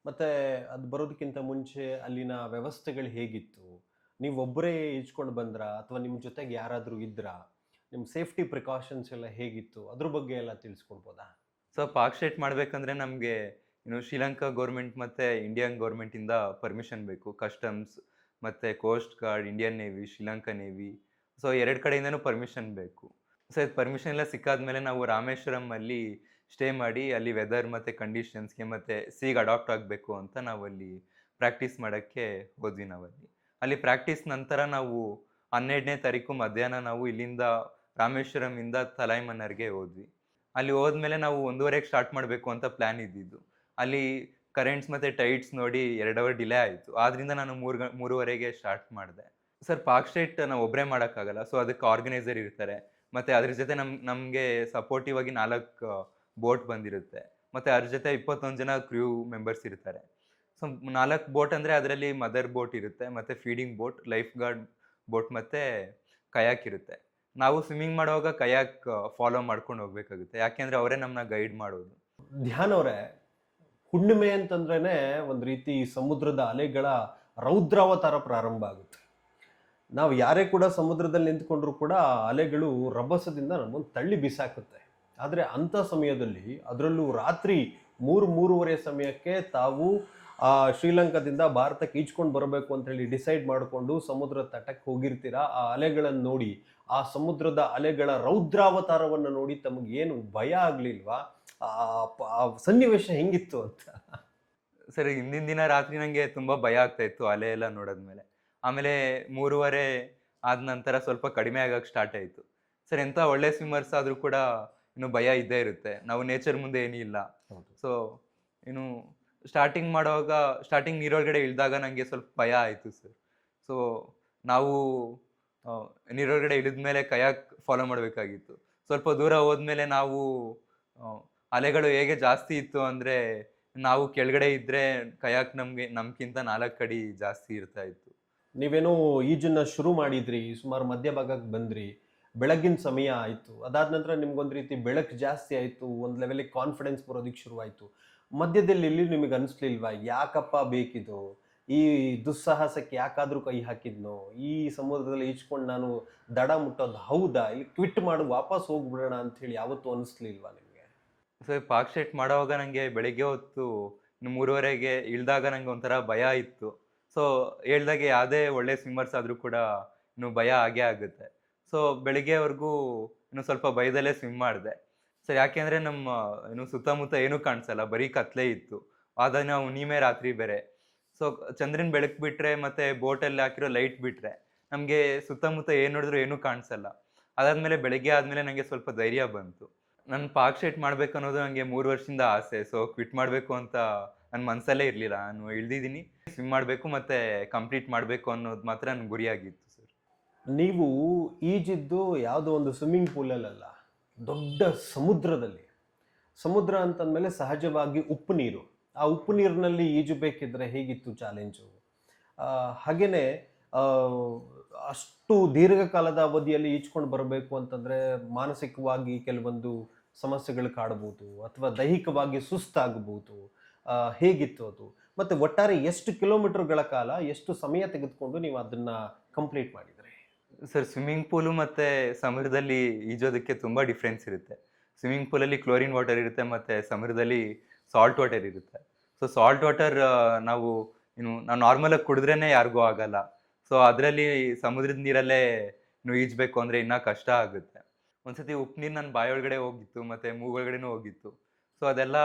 ಮತ್ತೆ ಅದು ಬರೋದಕ್ಕಿಂತ ಮುಂಚೆ ಅಲ್ಲಿನ ವ್ಯವಸ್ಥೆಗಳು ಹೇಗಿತ್ತು, ನೀವು ಒಬ್ಬರೇ ಈಜ್ಕೊಂಡು ಬಂದ್ರಾ ಅಥವಾ ನಿಮ್ಮ ಜೊತೆಗೆ ಯಾರಾದರೂ ಇದ್ರಾ, ನಿಮ್ಮ ಸೇಫ್ಟಿ ಪ್ರಿಕಾಷನ್ಸ್ ಎಲ್ಲ ಹೇಗಿತ್ತು, ಅದ್ರ ಬಗ್ಗೆ ಎಲ್ಲ ತಿಳಿಸ್ಕೊಡ್ಬೋದಾ? ಸೊ ಪಾರ್ಕ್ ಸ್ಟೇಟ್ ಮಾಡಬೇಕಂದ್ರೆ ನಮಗೆ ಶ್ರೀಲಂಕಾ ಗೌರ್ಮೆಂಟ್ ಮತ್ತು ಇಂಡಿಯನ್ ಗೌರ್ಮೆಂಟಿಂದ ಪರ್ಮಿಷನ್ ಬೇಕು. ಕಸ್ಟಮ್ಸ್ ಮತ್ತು coast guard, Indian navy, Sri Lanka navy, so 2 ಕಡೆಯಿಂದನೂ ಪರ್ಮಿಷನ್ ಬೇಕು. ಸೊ ಇದು ಪರ್ಮಿಷನ್ ಎಲ್ಲ ಸಿಕ್ಕಾದ್ಮೇಲೆ ನಾವು ರಾಮೇಶ್ವರಮಲ್ಲಿ ಸ್ಟೇ ಮಾಡಿ ಅಲ್ಲಿ ವೆದರ್ ಮತ್ತು ಕಂಡೀಷನ್ಸ್ಗೆ ಮತ್ತು ಸೀಗೆ ಅಡಾಪ್ಟ್ ಆಗಬೇಕು ಅಂತ ನಾವಲ್ಲಿ ಪ್ರಾಕ್ಟೀಸ್ ಮಾಡೋಕ್ಕೆ ಹೋದ್ವಿ ನಾವಲ್ಲಿ. ಅಲ್ಲಿ ಪ್ರಾಕ್ಟೀಸ್ ನಂತರ ನಾವು 12ನೇ ತಾರೀಕು ಮಧ್ಯಾಹ್ನ ನಾವು ಇಲ್ಲಿಂದ ರಾಮೇಶ್ವರಮಿಂದ ತಲೈಮನ್ನರ್ಗೆ ಹೋದ್ವಿ. ಅಲ್ಲಿ ಹೋದ್ಮೇಲೆ ನಾವು 1:30ಗೆ ಸ್ಟಾರ್ಟ್ ಮಾಡಬೇಕು ಅಂತ ಪ್ಲ್ಯಾನ್ ಇದ್ದಿದ್ದು. ಅಲ್ಲಿ ಕರೆಂಟ್ಸ್ ಮತ್ತು ಟೈಡ್ಸ್ ನೋಡಿ 2 ಅವರ್ ಡಿಲೇ ಆಯಿತು. ಆದ್ದರಿಂದ ನಾನು 3:30ಗೆ ಸ್ಟಾರ್ಟ್ ಮಾಡಿದೆ. ಸರ್ ಪಾರ್ಕ್ ಸ್ಟೇಟ್ ನಾವು ಒಬ್ಬರೇ ಮಾಡೋಕ್ಕಾಗಲ್ಲ. ಸೊ ಅದಕ್ಕೆ ಆರ್ಗನೈಸರ್ ಇರ್ತಾರೆ. ಮತ್ತು ಅದ್ರ ಜೊತೆ ನಮಗೆ ಸಪೋರ್ಟಿವ್ ಆಗಿ 4 ಬೋಟ್ ಬಂದಿರುತ್ತೆ. ಮತ್ತು ಅದ್ರ ಜೊತೆ 21 ಜನ ಕ್ರ್ಯೂ ಮೆಂಬರ್ಸ್ ಇರ್ತಾರೆ. ಸೊ 4 ಬೋಟ್ ಅಂದರೆ ಅದರಲ್ಲಿ ಮದರ್ ಬೋಟ್ ಇರುತ್ತೆ, ಮತ್ತು feeding boat, life guard boat ಮತ್ತು ಕಯಾಕ್ ಇರುತ್ತೆ. ನಾವು ಸ್ವಿಮ್ಮಿಂಗ್ ಮಾಡುವಾಗ ಕಯಾಕ್ ಫಾಲೋ ಮಾಡ್ಕೊಂಡು ಹೋಗ್ಬೇಕಾಗುತ್ತೆ, ಯಾಕೆಂದರೆ ಅವರೇ ನಮ್ಮನ್ನ ಗೈಡ್ ಮಾಡೋದು. ಧ್ಯಾನ್ ಅವರೇ, ಹುಣ್ಣಿಮೆ ಅಂತಂದ್ರೇನೆ ಒಂದು ರೀತಿ ಸಮುದ್ರದ ಅಲೆಗಳ ರೌದ್ರಾವತಾರ ಪ್ರಾರಂಭ ಆಗುತ್ತೆ. ನಾವು ಯಾರೇ ಕೂಡ ಸಮುದ್ರದಲ್ಲಿ ನಿಂತ್ಕೊಂಡ್ರು ಕೂಡ ಆ ಅಲೆಗಳು ರಭಸದಿಂದ ನಮ್ಮನ್ನು ತಳ್ಳಿ ಬಿಸಾಕುತ್ತೆ. ಆದರೆ ಅಂಥ ಸಮಯದಲ್ಲಿ, ಅದರಲ್ಲೂ ರಾತ್ರಿ 3-3:30 ಸಮಯಕ್ಕೆ ತಾವು ಶ್ರೀಲಂಕಾದಿಂದ ಭಾರತಕ್ಕೆ ಈಜ್ಕೊಂಡು ಬರಬೇಕು ಅಂತ ಹೇಳಿ ಡಿಸೈಡ್ ಮಾಡಿಕೊಂಡು ಸಮುದ್ರದ ತಟಕ್ಕೆ ಹೋಗಿರ್ತೀರಾ. ಆ ಅಲೆಗಳನ್ನು ನೋಡಿ, ಆ ಸಮುದ್ರದ ಅಲೆಗಳ ರೌದ್ರಾವತಾರವನ್ನು ನೋಡಿ ತಮಗೇನು ಭಯ ಆಗಲಿಲ್ವಾ? ಆ ಸನ್ನಿವೇಶ ಹೆಂಗಿತ್ತು ಅಂತ? ಸರ್ ಹಿಂದಿನ ದಿನ ರಾತ್ರಿ ನನಗೆ ತುಂಬ ಭಯ ಆಗ್ತಾ ಇತ್ತು ಅಲೆ ಎಲ್ಲ ನೋಡಿದ್ಮೇಲೆ. ಆಮೇಲೆ 3:30 ಆದ ನಂತರ ಸ್ವಲ್ಪ ಕಡಿಮೆ ಆಗಕ್ಕೆ ಸ್ಟಾರ್ಟ್ ಆಯಿತು. ಸರ್ ಎಂಥ ಒಳ್ಳೆ ಸ್ವಿಮ್ಮರ್ಸ್ ಆದರೂ ಕೂಡ ಇನ್ನು ಭಯ ಇದ್ದೇ ಇರುತ್ತೆ. ನಾವು ನೇಚರ್ ಮುಂದೆ ಏನೂ ಇಲ್ಲ. ಸೊ ಇನ್ನು ಸ್ಟಾರ್ಟಿಂಗ್ ನೀರೊಳಗಡೆ ಇಳಿದಾಗ ನನಗೆ ಸ್ವಲ್ಪ ಭಯ ಆಯಿತು ಸರ್. ಸೊ ನಾವು ನೀರೊಳಗಡೆ ಇಳಿದ್ಮೇಲೆ ಕಯಾಕ್ ಫಾಲೋ ಮಾಡಬೇಕಾಗಿತ್ತು. ಸ್ವಲ್ಪ ದೂರ ಹೋದ್ಮೇಲೆ ನಾವು ಅಲೆಗಳು ಹೇಗೆ ಜಾಸ್ತಿ ಇತ್ತು ಅಂದರೆ, ನಾವು ಕೆಳಗಡೆ ಇದ್ದರೆ ಕಯಾಕ್ ನಮ್ಗಿಂತ 4 ಅಡಿ ಜಾಸ್ತಿ ಇರ್ತಾ ಇತ್ತು. ನೀವೇನೋ ಈಜನ್ನ ಶುರು ಮಾಡಿದ್ರಿ, ಸುಮಾರು ಮಧ್ಯಭಾಗಕ್ಕೆ ಬಂದ್ರಿ, ಬೆಳಗ್ಗಿನ ಸಮಯ ಆಯಿತು. ಅದಾದ ನಂತರ ನಿಮ್ಗೊಂದು ರೀತಿ ಬೆಳಕು ಜಾಸ್ತಿ ಆಯಿತು, ಒಂದು ಲೆವೆಲಿಗೆ ಕಾನ್ಫಿಡೆನ್ಸ್ ಬರೋದಕ್ಕೆ ಶುರುವಾಯಿತು. ಮಧ್ಯದಲ್ಲಿ ಇಲ್ಲಿ ನಿಮಗೆ ಅನಿಸ್ಲಿಲ್ವಾ, ಯಾಕಪ್ಪ ಬೇಕಿದು, ಈ ದುಸ್ಸಾಹಸಕ್ಕೆ ಯಾಕಾದರೂ ಕೈ ಹಾಕಿದ್ನೋ, ಈ ಸಮುದ್ರದಲ್ಲಿ ಈಜ್ಕೊಂಡು ನಾನು ದಡ ಮುಟ್ಟೋದು ಹೌದಾ, ಇಲ್ಲಿ ಕ್ವಿಟ್ ಮಾಡಿ ವಾಪಸ್ ಹೋಗ್ಬಿಡೋಣ ಅಂತ ಹೇಳಿ ಯಾವತ್ತೂ ಅನಿಸ್ಲಿಲ್ವಾ ನಿಮಗೆ? ಸರ್ ಪಾರ್ಕ್ ಸ್ಟೇಟ್ ಮಾಡೋವಾಗ ನನಗೆ ಬೆಳಿಗ್ಗೆ ಹೊತ್ತು 3:30ಗೆ ಇಳಿದಾಗ ನನಗೆ ಒಂಥರ ಭಯ ಇತ್ತು. ಸೊ ಹೇಳ್ದಾಗೆ ಯಾವುದೇ ಒಳ್ಳೆ ಸ್ವಿಮ್ಮರ್ಸ್ ಆದರೂ ಕೂಡ ಭಯ ಆಗೇ ಆಗುತ್ತೆ. ಸೊ ಬೆಳಿಗ್ಗೆವರೆಗೂ ಸ್ವಲ್ಪ ಭಯದಲ್ಲೇ ಸ್ವಿಮ್ ಮಾಡಿದೆ. ಸರ್ ಯಾಕೆಂದರೆ ನಮ್ಮ ಸುತ್ತಮುತ್ತ ಏನೂ ಕಾಣಿಸಲ್ಲ, ಬರೀ ಕತ್ಲೆ ಇತ್ತು. ಅದನ್ನು ಹುಣ್ಣಿಮೆ ರಾತ್ರಿ ಬೇರೆ. ಸೊ ಚಂದ್ರನ ಬೆಳಕು ಬಿಟ್ಟರೆ ಮತ್ತು ಬೋಟಲ್ಲಿ ಹಾಕಿರೋ ಲೈಟ್ ಬಿಟ್ಟರೆ ನಮಗೆ ಸುತ್ತಮುತ್ತ ಏನು ನೋಡಿದ್ರೂ ಏನೂ ಕಾಣಿಸಲ್ಲ. ಅದಾದಮೇಲೆ ಬೆಳಗ್ಗೆ ಆದಮೇಲೆ ನನಗೆ ಸ್ವಲ್ಪ ಧೈರ್ಯ ಬಂತು. ನಾನು ಪಾರ್ಕ್ ಸ್ಟೇಟ್ ಮಾಡಬೇಕು ಅನ್ನೋದು ನನಗೆ 3 ವರ್ಷದಿಂದ ಆಸೆ. ಸೊ ಕ್ವಿಟ್ ಮಾಡಬೇಕು ಅಂತ ನನ್ನ ಮನಸ್ಸಲ್ಲೇ ಇರಲಿಲ್ಲ. ನಾನು ಇಳಿದಿದ್ದೀನಿ, ಸ್ವಿಮ್ ಮಾಡಬೇಕು ಮತ್ತು ಕಂಪ್ಲೀಟ್ ಮಾಡಬೇಕು ಅನ್ನೋದು ಮಾತ್ರ ನನ್ನ ಗುರಿಯಾಗಿತ್ತು ಸರ್. ನೀವು ಈಜಿದ್ದು ಯಾವುದೋ ಒಂದು ಸ್ವಿಮ್ಮಿಂಗ್ ಪೂಲಲ್ಲ, ದೊಡ್ಡ ಸಮುದ್ರದಲ್ಲಿ. ಸಮುದ್ರ ಅಂತಂದಮೇಲೆ ಸಹಜವಾಗಿ ಉಪ್ಪು ನೀರು. ಆ ಉಪ್ಪು ನೀರಿನಲ್ಲಿ ಈಜಬೇಕಿದ್ರೆ ಹೇಗಿತ್ತು ಚಾಲೆಂಜು? ಹಾಗೆಯೇ ಅಷ್ಟು ದೀರ್ಘಕಾಲದ ಅವಧಿಯಲ್ಲಿ ಈಜ್ಕೊಂಡು ಬರಬೇಕು ಅಂತಂದರೆ ಮಾನಸಿಕವಾಗಿ ಕೆಲವೊಂದು ಸಮಸ್ಯೆಗಳು ಕಾಡ್ಬೋದು, ಅಥವಾ ದೈಹಿಕವಾಗಿ ಸುಸ್ತಾಗ್ಬೋದು. ಹೇಗಿತ್ತು ಅದು? ಮತ್ತು ಒಟ್ಟಾರೆ ಎಷ್ಟು ಕಿಲೋಮೀಟರ್ಗಳ ಕಾಲ, ಎಷ್ಟು ಸಮಯ ತೆಗೆದುಕೊಂಡು ನೀವು ಅದನ್ನು ಕಂಪ್ಲೀಟ್ ಮಾಡಿದ್ರಿ? ಸರ್ ಸ್ವಿಮ್ಮಿಂಗ್ ಪೂಲು ಮತ್ತು ಸಮುದ್ರದಲ್ಲಿ ಈಜೋದಕ್ಕೆ ತುಂಬ ಡಿಫ್ರೆನ್ಸ್ ಇರುತ್ತೆ. ಸ್ವಿಮ್ಮಿಂಗ್ ಪೂಲಲ್ಲಿ ಕ್ಲೋರಿನ್ ವಾಟರ್ ಇರುತ್ತೆ ಮತ್ತು ಸಮುದ್ರದಲ್ಲಿ ಸಾಲ್ಟ್ ವಾಟರ್ ಇರುತ್ತೆ. ಸೊ ಸಾಲ್ಟ್ ವಾಟರ್ ನಾವು ನಾರ್ಮಲಾಗಿ ಕುಡಿದ್ರೇ ಯಾರಿಗೂ ಆಗಲ್ಲ. ಸೊ ಅದರಲ್ಲಿ ಸಮುದ್ರದ ನೀರಲ್ಲೇ ಈಜಬೇಕು ಅಂದರೆ ಇನ್ನೂ ಕಷ್ಟ ಆಗುತ್ತೆ. ಒಂದ್ಸತಿ ಉಪ್ಪು ನೀರು ನನ್ನ ಬಾಯೊಳಗಡೆ ಹೋಗಿತ್ತು ಮತ್ತು ಮೂಗೊಳಗಡೆನೂ ಹೋಗಿತ್ತು. ಸೊ ಅದೆಲ್ಲ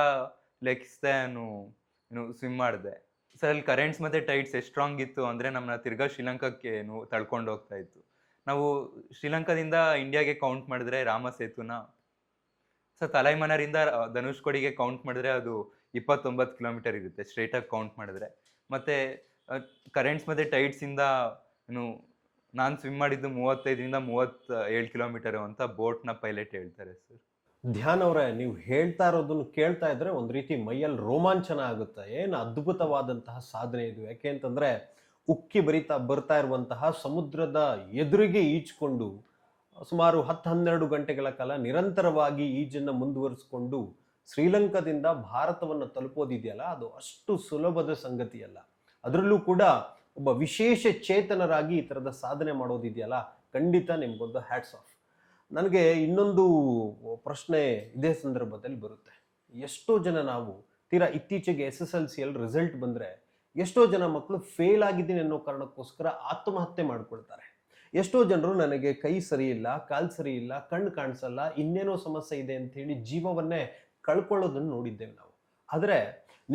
ಲೆಕ್ಕಿಸ್ದೆ ನಾನು ಸ್ವಿಮ್ ಮಾಡಿದೆ. ಸರ್ ಅಲ್ಲಿ ಕರೆಂಟ್ಸ್ ಮತ್ತು ಟೈಡ್ಸ್ ಎಷ್ಟು ಸ್ಟ್ರಾಂಗ್ ಇತ್ತು ಅಂದರೆ ನಮ್ಮನ್ನ ತಿರ್ಗಾ ಶ್ರೀಲಂಕಾಕ್ಕೆ ತಳ್ಕೊಂಡು ಹೋಗ್ತಾ ಇತ್ತು. ನಾವು ಶ್ರೀಲಂಕಾದಿಂದ ಇಂಡಿಯಾಗೆ ಕೌಂಟ್ ಮಾಡಿದ್ರೆ ರಾಮ ಸೇತುನ, ಸರ್ ತಲೈಮನ್ನರಿಂದ ಧನುಷ್ಕೋಡಿಗೆ ಕೌಂಟ್ ಮಾಡಿದ್ರೆ ಅದು 29 ಕಿಲೋಮೀಟರ್ ಇರುತ್ತೆ ಸ್ಟ್ರೈಟಾಗಿ ಕೌಂಟ್ ಮಾಡಿದ್ರೆ. ಮತ್ತು ಕರೆಂಟ್ಸ್ ಮತ್ತು ಟೈಡ್ಸಿಂದ ನಾನು ಸ್ವಿಮ್ ಮಾಡಿದ್ದು 35ರಿಂದ 37 ಕಿಲೋಮೀಟರು ಅಂತ ಬೋಟ್ನ ಪೈಲಟ್ ಹೇಳ್ತಾರೆ ಸರ್. ಧ್ಯಾನ್ ಅವರೇ, ನೀವು ಹೇಳ್ತಾ ಇರೋದನ್ನು ಕೇಳ್ತಾ ಇದ್ರೆ ಒಂದು ರೀತಿ ಮೈಯಲ್ಲಿ ರೋಮಾಂಚನ ಆಗುತ್ತೆ. ಏನು ಅದ್ಭುತವಾದಂತಹ ಸಾಧನೆ ಇದು. ಯಾಕೆ ಅಂತಂದ್ರೆ ಉಕ್ಕಿ ಬರ್ತಾ ಇರುವಂತಹ ಸಮುದ್ರದ ಎದುರಿಗೆ ಈಜ್ಕೊಂಡು ಸುಮಾರು 10-12 ಗಂಟೆಗಳ ಕಾಲ ನಿರಂತರವಾಗಿ ಈಜನ್ನು ಮುಂದುವರಿಸಿಕೊಂಡು ಶ್ರೀಲಂಕಾದಿಂದ ಭಾರತವನ್ನು ತಲುಪೋದಿದೆಯಲ್ಲ, ಅದು ಅಷ್ಟು ಸುಲಭದ ಸಂಗತಿಯಲ್ಲ. ಅದರಲ್ಲೂ ಕೂಡ ಒಬ್ಬ ವಿಶೇಷ ಚೇತನರಾಗಿ ಈ ಥರದ ಸಾಧನೆ ಮಾಡೋದಿದೆಯಲ್ಲ, ಖಂಡಿತ ನಿಮ್ಗೊಂದು ಹ್ಯಾಟ್ಸ್ ಆಫ್. ನನಗೆ ಇನ್ನೊಂದು ಪ್ರಶ್ನೆ ಇದೇ ಸಂದರ್ಭದಲ್ಲಿ ಬರುತ್ತೆ. ಎಷ್ಟೋ ಜನ ನಾವು ತೀರಾ ಇತ್ತೀಚೆಗೆ SSLCಯಲ್ಲಿ ರಿಸಲ್ಟ್ ಬಂದರೆ ಎಷ್ಟೋ ಜನ ಮಕ್ಕಳು ಫೇಲ್ ಆಗಿದ್ದೀನಿ ಅನ್ನೋ ಕಾರಣಕ್ಕೋಸ್ಕರ ಆತ್ಮಹತ್ಯೆ ಮಾಡ್ಕೊಳ್ತಾರೆ. ಎಷ್ಟೋ ಜನರು ನನಗೆ ಕೈ ಸರಿ ಇಲ್ಲ, ಕಾಲು ಸರಿ ಇಲ್ಲ, ಕಣ್ಣು ಕಾಣಿಸಲ್ಲ, ಇನ್ನೇನೋ ಸಮಸ್ಯೆ ಇದೆ ಅಂತ ಹೇಳಿ ಜೀವವನ್ನೇ ಕಳ್ಕೊಳ್ಳೋದನ್ನು ನೋಡಿದ್ದೇವೆ ನಾವು. ಆದರೆ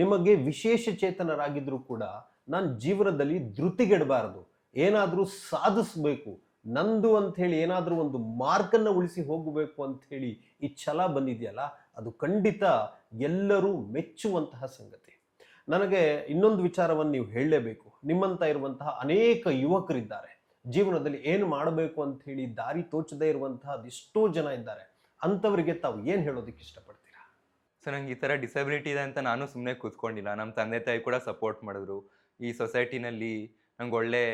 ನಿಮಗೆ ವಿಶೇಷ ಚೇತನರಾಗಿದ್ರೂ ಕೂಡ ನಾನು ಜೀವನದಲ್ಲಿ ಧೃತಿಗೆಡಬಾರದು, ಏನಾದರೂ ಸಾಧಿಸಬೇಕು, ನಂದು ಅಂತ ಹೇಳಿ ಏನಾದರೂ ಒಂದು ಮಾರ್ಕನ್ನು ಉಳಿಸಿ ಹೋಗಬೇಕು ಅಂತ ಹೇಳಿ ಈ ಛಲ ಬಂದಿದೆಯಲ್ಲ, ಅದು ಖಂಡಿತ ಎಲ್ಲರೂ ಮೆಚ್ಚುವಂತಹ ಸಂಗತಿ. ನನಗೆ ಇನ್ನೊಂದು ವಿಚಾರವನ್ನು ನೀವು ಹೇಳಲೇಬೇಕು. ನಿಮ್ಮಂತ ಇರುವಂತಹ ಅನೇಕ ಯುವಕರಿದ್ದಾರೆ, ಜೀವನದಲ್ಲಿ ಏನು ಮಾಡಬೇಕು ಅಂತ ಹೇಳಿ ದಾರಿ ತೋಚದೇ ಇರುವಂತಹ ಅದೆಷ್ಟೋ ಜನ ಇದ್ದಾರೆ. ಅಂಥವರಿಗೆ ತಾವು ಏನು ಹೇಳೋದಕ್ಕೆ ಇಷ್ಟಪಡ್ತೀರಾ? ಸೊ ನಂಗೆ ಈ ಥರ ಡಿಸಬಿಲಿಟಿ ಇದೆ ಅಂತ ನಾನು ಸುಮ್ಮನೆ ಕೂತ್ಕೊಂಡಿಲ್ಲ. ನಮ್ಮ ತಂದೆ ತಾಯಿ ಕೂಡ ಸಪೋರ್ಟ್ ಮಾಡಿದ್ರು. ಈ ಸೊಸೈಟಿನಲ್ಲಿ ನಂಗೆ ಒಳ್ಳೆ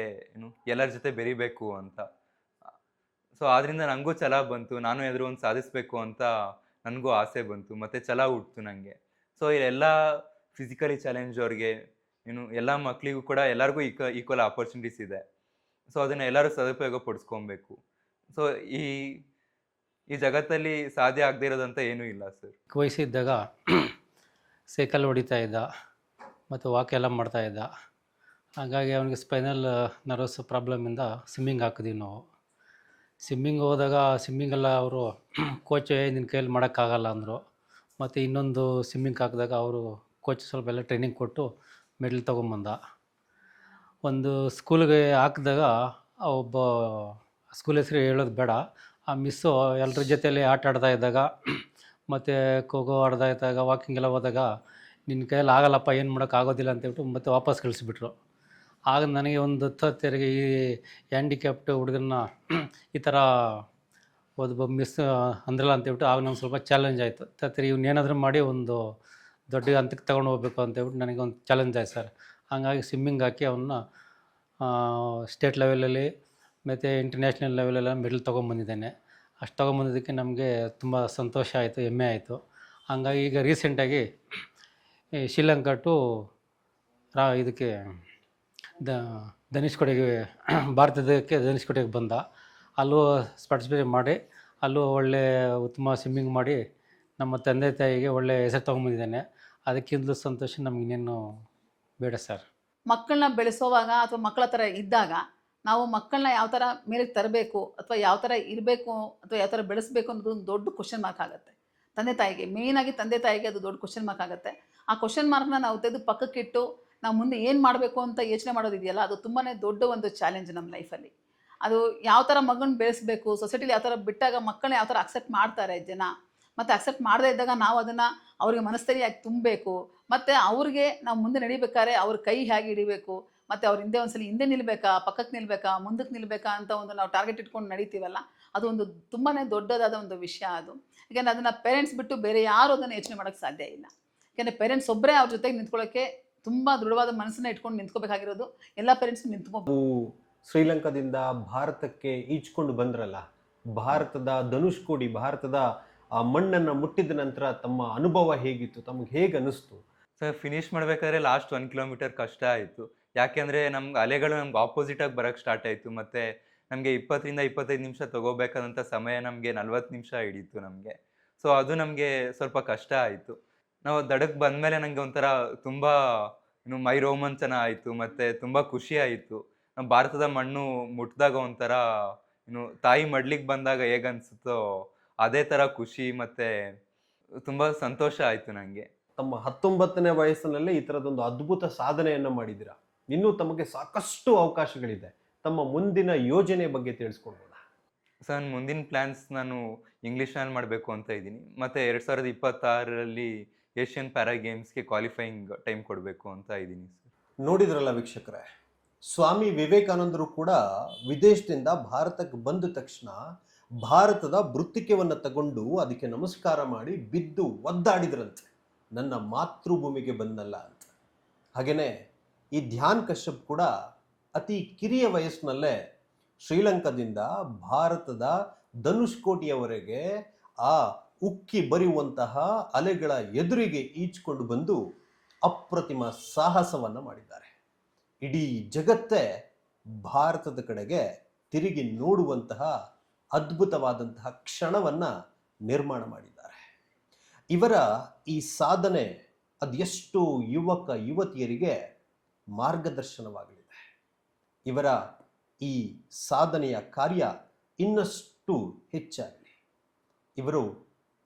ಎಲ್ಲರ ಜೊತೆ ಬೆರಿಬೇಕು ಅಂತ. ಸೊ ಆದ್ದರಿಂದ ನನಗೂ ಛಲ ಬಂತು, ನಾನು ಏನಾದರೂ ಒಂದು ಸಾಧಿಸಬೇಕು ಅಂತ ನನಗೂ ಆಸೆ ಬಂತು, ಮತ್ತು ಛಲ ಹುಟ್ಟಿತು ನನಗೆ. ಸೊ ಇಲ್ಲೆಲ್ಲ ಫಿಸಿಕಲಿ ಚಾಲೆಂಜ್ ಅವ್ರಿಗೆ ಎಲ್ಲ ಮಕ್ಕಳಿಗೂ ಕೂಡ ಎಲ್ಲರಿಗೂ ಈಕ್ವಲ್ ಆಪರ್ಚುನಿಟೀಸ್ ಇದೆ. ಸೊ ಅದನ್ನು ಎಲ್ಲರೂ ಸದುಪಯೋಗ ಪಡಿಸ್ಕೊಬೇಕು. ಸೊ ಈ ಈ ಜಗತ್ತಲ್ಲಿ ಸಾಧ್ಯ ಆಗದೇ ಇರೋದಂತ ಏನೂ ಇಲ್ಲ ಸರ್. ವಯಸ್ಸಿದ್ದಾಗ ಸೈಕಲ್ ಹೊಡಿತಾ ಇದ್ದ ಮತ್ತು ವಾಕ್ ಎಲ್ಲ ಮಾಡ್ತಾ ಇದ್ದ. ಹಾಗಾಗಿ ಅವನಿಗೆ ಸ್ಪೈನಲ್ ನರ್ವಸ್ ಪ್ರಾಬ್ಲಮಿಂದ ಸ್ವಿಮ್ಮಿಂಗ್ ಹಾಕಿದ್ವಿ ನಾವು. ಸ್ವಿಮ್ಮಿಂಗ್ ಹೋದಾಗ ಸ್ವಿಮ್ಮಿಂಗೆಲ್ಲ ಅವರು ಕೋಚ್ ನಿನ್ನ ಕೈಯಲ್ಲಿ ಮಾಡೋಕ್ಕಾಗಲ್ಲ ಅಂದರು. ಮತ್ತು ಇನ್ನೊಂದು ಸ್ವಿಮ್ಮಿಂಗ್ ಹಾಕಿದಾಗ ಅವರು ಕೋಚ್ ಸ್ವಲ್ಪ ಎಲ್ಲ ಟ್ರೈನಿಂಗ್ ಕೊಟ್ಟು ಮೆಡಲ್ ತೊಗೊಂಬಂದ. ಒಂದು ಸ್ಕೂಲಿಗೆ ಹಾಕಿದಾಗ ಒಬ್ಬ ಸ್ಕೂಲ್ ಹೆಸರು ಹೇಳೋದು ಬೇಡ, ಆ ಮಿಸ್ಸು ಎಲ್ಲರ ಜೊತೆಯಲ್ಲಿ ಆಟ ಆಡ್ತಾ ಇದ್ದಾಗ ಮತ್ತು ಖೋಖೋ ಆಡ್ತಾ ಇದ್ದಾಗ ವಾಕಿಂಗ್ ಎಲ್ಲ ಹೋದಾಗ ನಿನ್ನ ಕೈಯಲ್ಲಿ ಆಗಲ್ಲಪ್ಪ, ಏನು ಮಾಡೋಕ್ಕಾಗೋದಿಲ್ಲ ಅಂತೇಳ್ಬಿಟ್ಟು ಮತ್ತೆ ವಾಪಸ್ ಕಳಿಸ್ಬಿಟ್ರು. ಆಗ ನನಗೆ ಒಂದು ಹತ್ತರಿಗೆ ಈ ಹ್ಯಾಂಡಿಕ್ಯಾಪ್ಟ್ ಹುಡುಗರನ್ನ ಈ ಥರ ಒಬ್ಬ ಮಿಸ್ ಅಂದ್ರಲ್ಲ ಅಂತೇಳ್ಬಿಟ್ಟು ಆಗ ನಂಗೆ ಸ್ವಲ್ಪ ಚಾಲೆಂಜ್ ಆಯಿತು. ತತ್ತರಿ ಇವನ್ನೇನಾದರೂ ಮಾಡಿ ಒಂದು ದೊಡ್ಡ ಹಂತಕ್ಕೆ ತೊಗೊಂಡು ಹೋಗ್ಬೇಕು ಅಂತೇಳ್ಬಿಟ್ಟು ನನಗೆ ಒಂದು ಚಾಲೆಂಜ್ ಆಯ್ತು ಸರ್. ಹಾಗಾಗಿ ಸ್ವಿಮ್ಮಿಂಗ್ ಹಾಕಿ ಅವನ್ನ ಸ್ಟೇಟ್ ಲೆವೆಲಲ್ಲಿ ಮತ್ತು ಇಂಟರ್ನ್ಯಾಷನಲ್ ಲೆವೆಲೆಲ್ಲ ಮೆಡಲ್ ತೊಗೊಂಬಂದಿದ್ದೇನೆ. ಅಷ್ಟು ತೊಗೊಂಬಂದಿದ್ದಕ್ಕೆ ನಮಗೆ ತುಂಬ ಸಂತೋಷ ಆಯಿತು, ಹೆಮ್ಮೆ ಆಯಿತು. ಹಂಗಾಗಿ ಈಗ ರೀಸೆಂಟಾಗಿ ಈ ಶ್ರೀಲಂಕಾ ಟು ಇದಕ್ಕೆ ಧನುಷ್ಕೋಟಿಗೆ ಭಾರತದಕ್ಕೆ ಧನುಷ್ಕೋಟಿಗೆ ಬಂದ. ಅಲ್ಲೂ ಪಾರ್ಟಿಸಿಪೇಟ್ ಮಾಡಿ ಅಲ್ಲೂ ಒಳ್ಳೆ ಉತ್ತಮ ಸ್ವಿಮ್ಮಿಂಗ್ ಮಾಡಿ ನಮ್ಮ ತಂದೆ ತಾಯಿಗೆ ಒಳ್ಳೆ ಹೆಸರು ತೊಗೊಂಬಂದಿದ್ದೇನೆ. ಅದಕ್ಕಿಂತಲೂ ಸಂತೋಷ ನಮಗಿನ್ನೇನು ಬೇಡ ಸರ್. ಮಕ್ಕಳನ್ನ ಬೆಳೆಸೋವಾಗ ಅಥವಾ ಮಕ್ಕಳ ಥರ ಇದ್ದಾಗ ನಾವು ಮಕ್ಕಳನ್ನ ಯಾವ ಥರ ಮೇಲೆ ತರಬೇಕು ಅಥವಾ ಯಾವ ಥರ ಇರಬೇಕು ಅಥವಾ ಯಾವ ಥರ ಬೆಳೆಸಬೇಕು ಅನ್ನೋದು ಒಂದು ದೊಡ್ಡ ಕ್ವಶನ್ ಮಾರ್ಕ್ ಆಗುತ್ತೆ ತಂದೆ ತಾಯಿಗೆ. ಮೇಯ್ನಾಗಿ ತಂದೆ ತಾಯಿಗೆ ಅದು ದೊಡ್ಡ ಕ್ವಶನ್ ಮಾರ್ಕ್ ಆಗುತ್ತೆ. ಆ ಕ್ವಶನ್ ಮಾರ್ಕ್ನ ನಾವು ತೆಗೆದು ಪಕ್ಕಕ್ಕಿಟ್ಟು ನಾವು ಮುಂದೆ ಏನು ಮಾಡಬೇಕು ಅಂತ ಯೋಚನೆ ಮಾಡೋದಿದೆಯಲ್ಲ, ಅದು ತುಂಬಾ ದೊಡ್ಡ ಒಂದು ಚಾಲೆಂಜ್ ನಮ್ಮ ಲೈಫಲ್ಲಿ. ಅದು ಯಾವ ಥರ ಮಗನ ಬೆಳೆಸಬೇಕು, ಸೊಸೈಟಿಲಿ ಯಾವ ಥರ ಬಿಟ್ಟಾಗ ಮಕ್ಕಳನ್ನ ಯಾವ ಥರ ಅಕ್ಸೆಪ್ಟ್ ಮಾಡ್ತಾರೆ ಜನ, ಮತ್ತು ಅಕ್ಸೆಪ್ಟ್ ಮಾಡದೇ ಇದ್ದಾಗ ನಾವು ಅದನ್ನು ಅವ್ರಿಗೆ ಮನಸ್ಥೈರ್ಯವಾಗಿ ತುಂಬಬೇಕು. ಮತ್ತು ಅವ್ರಿಗೆ ನಾವು ಮುಂದೆ ನಡಿಬೇಕಾದ್ರೆ ಅವ್ರ ಕೈ ಹೇಗೆ ಹಿಡಿಬೇಕು, ಮತ್ತು ಅವ್ರ ಹಿಂದೆ ಒಂದ್ಸಲ ಹಿಂದೆ ನಿಲ್ಲಬೇಕಾ, ಪಕ್ಕಕ್ಕೆ ನಿಲ್ಲಬೇಕಾ, ಮುಂದಕ್ಕೆ ನಿಲ್ಲಬೇಕಾ ಅಂತ ಒಂದು ನಾವು ಟಾರ್ಗೆಟ್ ಇಟ್ಕೊಂಡು ನಡೀತೀವಲ್ಲ, ಅದು ಒಂದು ತುಂಬಾ ದೊಡ್ಡದಾದ ಒಂದು ವಿಷಯ ಅದು. ಯಾಕೆಂದರೆ ಅದನ್ನು ಪೇರೆಂಟ್ಸ್ ಬಿಟ್ಟು ಬೇರೆ ಯಾರು ಅದನ್ನು ಯೋಚನೆ ಮಾಡೋಕ್ಕೆ ಸಾಧ್ಯ ಇಲ್ಲ. ಯಾಕೆಂದರೆ ಪೇರೆಂಟ್ಸ್ ಒಬ್ಬರೇ ಅವ್ರ ಜೊತೆಗೆ ನಿಂತ್ಕೊಳ್ಳೋಕ್ಕೆ ತುಂಬ ದೃಢವಾದ ಮನಸ್ಸನ್ನ ಇಟ್ಕೊಂಡು ನಿಂತ್ಕೋಬೇಕಾಗಿರೋದು ಎಲ್ಲ ಪೇರೆಂಟ್ಸ್ ನಿಂತ್ಕೋಬೇಕು. ಶ್ರೀಲಂಕಾದಿಂದ ಭಾರತಕ್ಕೆ ಈಜ್ಕೊಂಡು ಬಂದ್ರಲ್ಲ, ಭಾರತದ ಧನುಷ್ಕೋಡಿ, ಭಾರತದ ಆ ಮಣ್ಣನ್ನು ಮುಟ್ಟಿದ ನಂತರ ತಮ್ಮ ಅನುಭವ ಹೇಗಿತ್ತು, ತಮಗೆ ಹೇಗೆ ಅನಿಸ್ತು? ಸರ್ ಫಿನಿಶ್ ಮಾಡಬೇಕಾದ್ರೆ ಲಾಸ್ಟ್ 1 ಕಿಲೋಮೀಟರ್ ಕಷ್ಟ ಆಯಿತು. ಯಾಕೆಂದರೆ ನಮ್ಗೆ ಅಲೆಗಳು ನಮ್ಗೆ ಆಪೋಸಿಟಾಗಿ ಬರೋಕ್ಕೆ ಸ್ಟಾರ್ಟ್ ಆಯಿತು. ಮತ್ತು ನಮಗೆ 20ರಿಂದ 25 ನಿಮಿಷ ತೊಗೋಬೇಕಾದಂಥ ಸಮಯ ನಮಗೆ 40 ನಿಮಿಷ ಹಿಡೀತು ನಮಗೆ. ಸೊ ಅದು ನಮಗೆ ಸ್ವಲ್ಪ ಕಷ್ಟ ಆಯಿತು. ನಾವು ದಡಕ್ಕೆ ಬಂದಮೇಲೆ ನನಗೆ ಒಂಥರ ತುಂಬ ಮೈ ರೋಮಾಂಚನ ಆಯಿತು ಮತ್ತು ತುಂಬ ಖುಷಿ ಆಯಿತು. ನಮ್ಮ ಭಾರತದ ಮಣ್ಣು ಮುಟ್ಟಿದಾಗ ಒಂಥರ ತಾಯಿ ಮಡ್ಲಿಕ್ಕೆ ಬಂದಾಗ ಹೇಗೆ ಅನಿಸುತ್ತೋ ಅದೇ ಥರ ಖುಷಿ ಮತ್ತು ತುಂಬ ಸಂತೋಷ ಆಯಿತು ನನಗೆ. ತಮ್ಮ 19ನೇ ವಯಸ್ಸಿನಲ್ಲೇ ಈ ಥರದೊಂದು ಅದ್ಭುತ ಸಾಧನೆಯನ್ನು ಮಾಡಿದ್ದೀರಾ. ಇನ್ನೂ ತಮಗೆ ಸಾಕಷ್ಟು ಅವಕಾಶಗಳಿದೆ. ತಮ್ಮ ಮುಂದಿನ ಯೋಜನೆ ಬಗ್ಗೆ ತಿಳಿಸ್ಕೊಡ್ಬೋದಾ? ಸರ್ ಮುಂದಿನ ಪ್ಲ್ಯಾನ್ಸ್ ನಾನು ಇಂಗ್ಲೀಷ್ನಲ್ಲಿ ಮಾಡಬೇಕು ಅಂತ ಇದ್ದೀನಿ. ಮತ್ತು 2026ರಲ್ಲಿ ಏಷ್ಯನ್ ಪ್ಯಾರಾ ಗೇಮ್ಸ್ಗೆ ಕ್ವಾಲಿಫೈಯಿಂಗ್ ಟೈಮ್ ಕೊಡಬೇಕು ಅಂತ ಇದ್ದೀನಿ ಸರ್. ನೋಡಿದ್ರಲ್ಲ ವೀಕ್ಷಕರೇ, ಸ್ವಾಮಿ ವಿವೇಕಾನಂದರು ಕೂಡ ವಿದೇಶದಿಂದ ಭಾರತಕ್ಕೆ ಬಂದ ತಕ್ಷಣ ಭಾರತದ ಮೃತ್ತಿಕೆಯನ್ನು ತಗೊಂಡು ಅದಕ್ಕೆ ನಮಸ್ಕಾರ ಮಾಡಿ ಬಿದ್ದು ಒದ್ದಾಡಿದ್ರಂತೆ, ನನ್ನ ಮಾತೃಭೂಮಿಗೆ ಬಂದಲ್ಲ ಅಂತ. ಹಾಗೆಯೇ ಈ ಧ್ಯಾನ್ ಕಶ್ಯಪ್ ಕೂಡ ಅತಿ ಕಿರಿಯ ವಯಸ್ಸಿನಲ್ಲೇ ಶ್ರೀಲಂಕಾದಿಂದ ಭಾರತದ ಧನುಷ್ಕೋಟಿಯವರೆಗೆ ಆ ಉಕ್ಕಿ ಬರೆಯುವಂತಹ ಅಲೆಗಳ ಎದುರಿಗೆ ಈಜ್ಕೊಂಡು ಬಂದು ಅಪ್ರತಿಮ ಸಾಹಸವನ್ನು ಮಾಡಿದ್ದಾರೆ. ಇಡೀ ಜಗತ್ತೇ ಭಾರತದ ಕಡೆಗೆ ತಿರುಗಿ ನೋಡುವಂತಹ ಅದ್ಭುತವಾದಂತಹ ಕ್ಷಣವನ್ನು ನಿರ್ಮಾಣ ಮಾಡಿದ್ದಾರೆ. ಇವರ ಈ ಸಾಧನೆ ಅದೆಷ್ಟು ಯುವಕ ಯುವತಿಯರಿಗೆ ಮಾರ್ಗದರ್ಶನವಾಗಲಿದೆ. ಇವರ ಈ ಸಾಧನೆಯ ಕಾರ್ಯ ಇನ್ನಷ್ಟು ಹೆಚ್ಚಾಗಲಿ, ಇವರು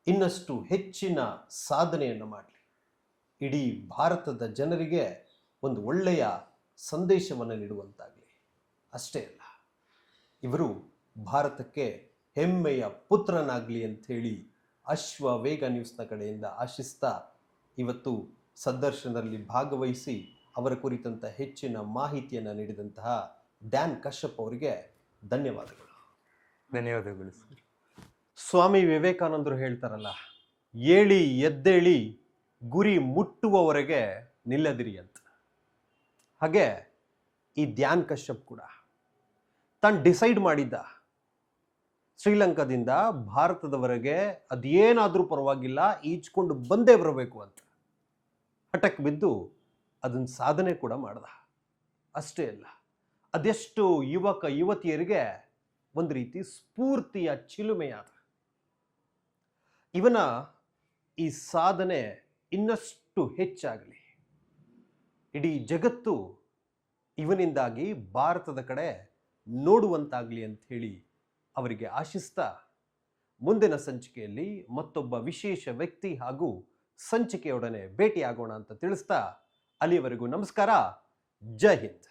ಇನ್ನಷ್ಟು ಹೆಚ್ಚಿನ ಸಾಧನೆಯನ್ನು ಮಾಡಲಿ, ಇಡೀ ಭಾರತದ ಜನರಿಗೆ ಒಂದು ಒಳ್ಳೆಯ ಸಂದೇಶವನ್ನು ನೀಡುವಂತಾಗಲಿ. ಅಷ್ಟೇ ಅಲ್ಲ, ಇವರು ಭಾರತಕ್ಕೆ ಹೆಮ್ಮೆಯ ಪುತ್ರನಾಗಲಿ ಅಂಥೇಳಿ ಅಶ್ವವೇಗ ನ್ಯೂಸ್ನ ಕಡೆಯಿಂದ ಆಶಿಸ್ತಾ ಇವತ್ತು ಸಂದರ್ಶನದಲ್ಲಿ ಭಾಗವಹಿಸಿ ಅವರ ಕುರಿತಂತ ಹೆಚ್ಚಿನ ಮಾಹಿತಿಯನ್ನು ನೀಡಿದಂತಹ ಧ್ಯಾನ್ ಕಶ್ಯಪ್ ಅವರಿಗೆ ಧನ್ಯವಾದಗಳು. ಧನ್ಯವಾದಗಳು ಸರ್. ಸ್ವಾಮಿ ವಿವೇಕಾನಂದರು ಹೇಳ್ತಾರಲ್ಲ, ಏಳಿ ಎದ್ದೇಳಿ ಗುರಿ ಮುಟ್ಟುವವರೆಗೆ ನಿಲ್ಲದಿರಿ ಅಂತ. ಹಾಗೆ ಈ ಧ್ಯಾನ್ ಕಶ್ಯಪ್ ಕೂಡ ತಾನು ಡಿಸೈಡ್ ಮಾಡಿದ್ದ, ಶ್ರೀಲಂಕಾದಿಂದ ಭಾರತದವರೆಗೆ ಅದೇನಾದರೂ ಪರವಾಗಿಲ್ಲ ಈಜ್ಕೊಂಡು ಬಂದೇ ಬರಬೇಕು ಅಂತ. ಹಠಕ್ಕೆ ಬಿದ್ದು ಅದನ್ನು ಸಾಧನೆ ಕೂಡ ಮಾಡ್ದ. ಅಷ್ಟೇ ಅಲ್ಲ, ಅದೆಷ್ಟು ಯುವಕ ಯುವತಿಯರಿಗೆ ಒಂದು ರೀತಿ ಸ್ಫೂರ್ತಿಯ ಚಿಲುಮೆಯಾದ. ಇವನ ಈ ಸಾಧನೆ ಇನ್ನಷ್ಟು ಹೆಚ್ಚಾಗಲಿ, ಇಡೀ ಜಗತ್ತು ಇವನಿಂದಾಗಿ ಭಾರತದ ಕಡೆ ನೋಡುವಂತಾಗಲಿ ಅಂತ ಹೇಳಿ ಅವರಿಗೆ ಆಶಿಸ್ತಾ, ಮುಂದಿನ ಸಂಚಿಕೆಯಲ್ಲಿ ಮತ್ತೊಬ್ಬ ವಿಶೇಷ ವ್ಯಕ್ತಿ ಹಾಗೂ ಸಂಚಿಕೆಯೊಡನೆ ಭೇಟಿಯಾಗೋಣ ಅಂತ ತಿಳಿಸ್ತಾ, ಅಲ್ಲಿಯವರೆಗೂ ನಮಸ್ಕಾರ. ಜೈ ಹಿಂದ್.